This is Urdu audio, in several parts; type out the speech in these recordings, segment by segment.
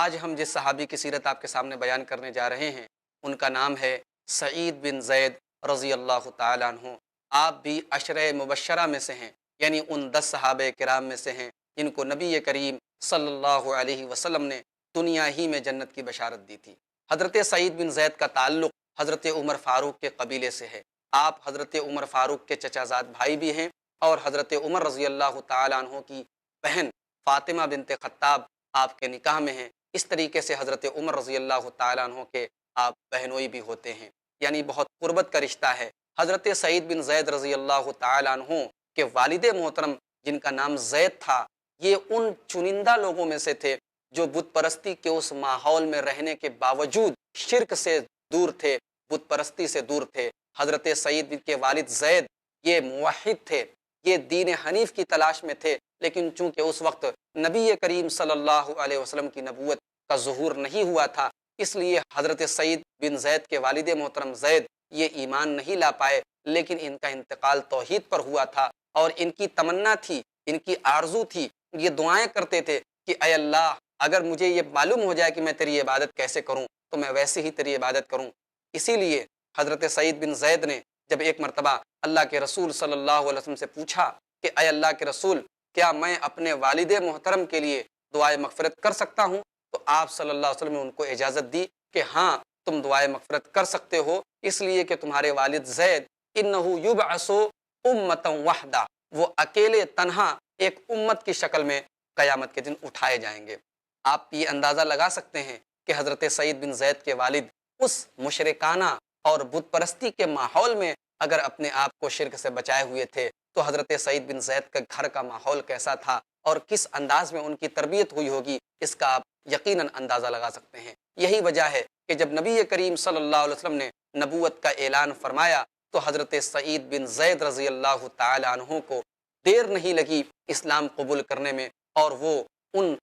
آج ہم جس صحابی کی سیرت آپ کے سامنے بیان کرنے جا رہے ہیں ان کا نام ہے سعید بن زید رضی اللہ تعالیٰ عنہ۔ آپ بھی عشرہ مبشرہ میں سے ہیں، یعنی ان 10 صحابہ کرام میں سے ہیں جن کو نبی کریم صلی اللہ علیہ وسلم نے دنیا ہی میں جنت کی بشارت دی تھی۔ حضرت سعید بن زید کا تعلق حضرت عمر فاروق کے قبیلے سے ہے۔ آپ حضرت عمر فاروق کے چچا زاد بھائی بھی ہیں اور حضرت عمر رضی اللہ تعالیٰ عنہ کی بہن فاطمہ بنت خطاب آپ کے نکاح میں ہیں۔ اس طریقے سے حضرت عمر رضی اللہ تعالیٰ عنہ کے آپ بہنوئی بھی ہوتے ہیں، یعنی بہت قربت کا رشتہ ہے۔ حضرت سعید بن زید رضی اللہ تعالیٰ عنہ کے والد محترم جن کا نام زید تھا، یہ ان چنندہ لوگوں میں سے تھے جو بت پرستی کے اس ماحول میں رہنے کے باوجود شرک سے دور تھے، بت پرستی سے دور تھے۔ حضرت سعید کے والد زید یہ موحد تھے، یہ دین حنیف کی تلاش میں تھے، لیکن چونکہ اس وقت نبی کریم صلی اللہ علیہ وسلم کی نبوت کا ظہور نہیں ہوا تھا، اس لیے حضرت سعید بن زید کے والد محترم زید یہ ایمان نہیں لا پائے، لیکن ان کا انتقال توحید پر ہوا تھا اور ان کی تمنا تھی، ان کی آرزو تھی، یہ دعائیں کرتے تھے کہ اے اللہ اگر مجھے یہ معلوم ہو جائے کہ میں تیری عبادت کیسے کروں تو میں ویسے ہی تیری عبادت کروں۔ اسی لیے حضرت سعید بن زید نے جب ایک مرتبہ اللہ کے رسول صلی اللہ علیہ وسلم سے پوچھا کہ اے اللہ کے رسول، کیا میں اپنے والد محترم کے لیے دعائے مغفرت کر سکتا ہوں؟ تو آپ صلی اللہ علیہ وسلم نے ان کو اجازت دی کہ ہاں تم دعائے مغفرت کر سکتے ہو، اس لیے کہ تمہارے والد زید انہو یبعث امتا وحدہ، وہ اکیلے تنہا ایک امت کی شکل میں قیامت کے دن اٹھائے جائیں گے۔ آپ یہ اندازہ لگا سکتے ہیں کہ حضرت سعید بن زید کے والد اس مشرکانہ اور بت پرستی کے ماحول میں اگر اپنے آپ کو شرک سے بچائے ہوئے تھے تو حضرت سعید بن زید کا گھر کا ماحول کیسا تھا اور کس انداز میں ان کی تربیت ہوئی ہوگی، اس کا آپ یقیناً اندازہ لگا سکتے ہیں۔ یہی وجہ ہے کہ جب نبی کریم صلی اللہ علیہ وسلم نے نبوت کا اعلان فرمایا تو حضرت سعید بن زید رضی اللہ تعالی عنہ کو دیر نہیں لگی اسلام قبول کرنے میں، اور وہ ان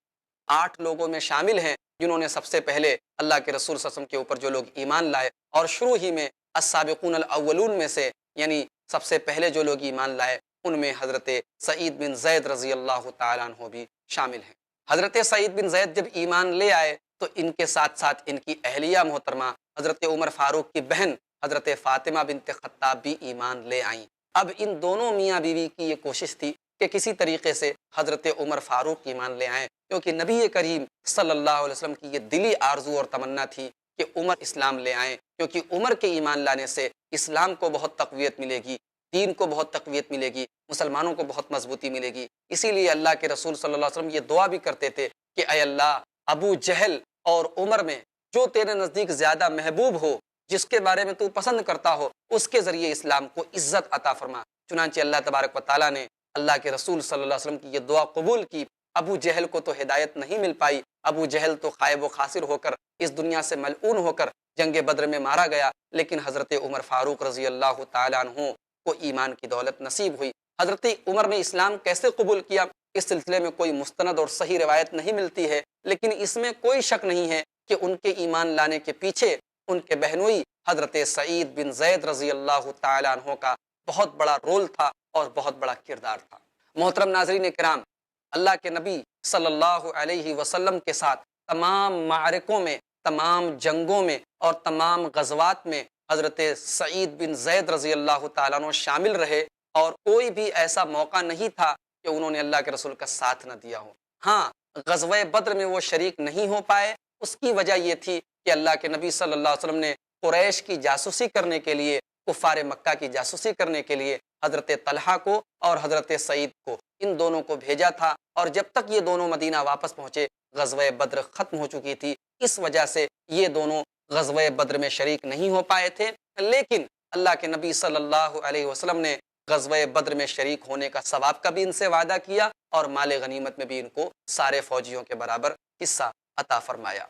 8 لوگوں میں شامل ہیں جنہوں نے سب سے پہلے اللہ کے رسول صلی اللہ علیہ وسلم کے اوپر جو لوگ ایمان لائے، اور شروع ہی میں السابقون الاولون میں سے یعنی سب سے پہلے جو لوگ ایمان لائے ان میں حضرت سعید بن زید رضی اللہ تعالیٰ عنہ بھی شامل ہیں۔ حضرت سعید بن زید جب ایمان لے آئے تو ان کے ساتھ ساتھ ان کی اہلیہ محترمہ حضرت عمر فاروق کی بہن حضرت فاطمہ بنت خطاب بھی ایمان لے آئیں۔ اب ان دونوں میاں بیوی کی یہ کوشش تھی کہ کسی طریقے سے حضرت عمر فاروق ایمان لے آئیں، کیونکہ نبی کریم صلی اللہ علیہ وسلم کی یہ دلی آرزو اور تمنا تھی کہ عمر اسلام لے آئیں، کیونکہ عمر کے ایمان لانے سے اسلام کو بہت تقویت ملے گی، دین کو بہت تقویت ملے گی، مسلمانوں کو بہت مضبوطی ملے گی۔ اسی لیے اللہ کے رسول صلی اللہ علیہ وسلم یہ دعا بھی کرتے تھے کہ اے اللہ ابو جہل اور عمر میں جو تیرے نزدیک زیادہ محبوب ہو، جس کے بارے میں تو پسند کرتا ہو، اس کے ذریعے اسلام کو عزت عطا فرما۔ چنانچہ اللہ تبارک و تعالیٰ نے اللہ کے رسول صلی اللہ علیہ وسلم کی یہ دعا قبول کی۔ ابو جہل کو تو ہدایت نہیں مل پائی، ابو جہل تو خائب و خاسر ہو کر اس دنیا سے ملعون ہو کر جنگ بدر میں مارا گیا، لیکن حضرت عمر فاروق رضی اللہ تعالیٰ عنہ کو ایمان کی دولت نصیب ہوئی۔ حضرت عمر نے اسلام کیسے قبول کیا، اس سلسلے میں کوئی مستند اور صحیح روایت نہیں ملتی ہے، لیکن اس میں کوئی شک نہیں ہے کہ ان کے ایمان لانے کے پیچھے ان کے بہنوئی حضرت سعید بن زید رضی اللہ تعالیٰ عنہ کا بہت بڑا رول تھا اور بہت بڑا کردار تھا۔ محترم ناظرین کرام، اللہ کے نبی صلی اللہ علیہ وسلم کے ساتھ تمام معرکوں میں، تمام جنگوں میں اور تمام غزوات میں حضرت سعید بن زید رضی اللہ تعالیٰ عنہ شامل رہے، اور کوئی بھی ایسا موقع نہیں تھا کہ انہوں نے اللہ کے رسول کا ساتھ نہ دیا ہو۔ ہاں، غزوہ بدر میں وہ شریک نہیں ہو پائے، اس کی وجہ یہ تھی کہ اللہ کے نبی صلی اللہ علیہ وسلم نے قریش کی جاسوسی کرنے کے لیے، کفار مکہ کی جاسوسی کرنے کے لیے حضرت طلحہ کو اور حضرت سعید کو، ان دونوں کو بھیجا تھا، اور جب تک یہ دونوں مدینہ واپس پہنچے غزوہ بدر ختم ہو چکی تھی۔ اس وجہ سے یہ دونوں غزوہ بدر میں شریک نہیں ہو پائے تھے، لیکن اللہ کے نبی صلی اللہ علیہ وسلم نے غزوہ بدر میں شریک ہونے کا ثواب کا بھی ان سے وعدہ کیا، اور مال غنیمت میں بھی ان کو سارے فوجیوں کے برابر حصہ عطا فرمایا۔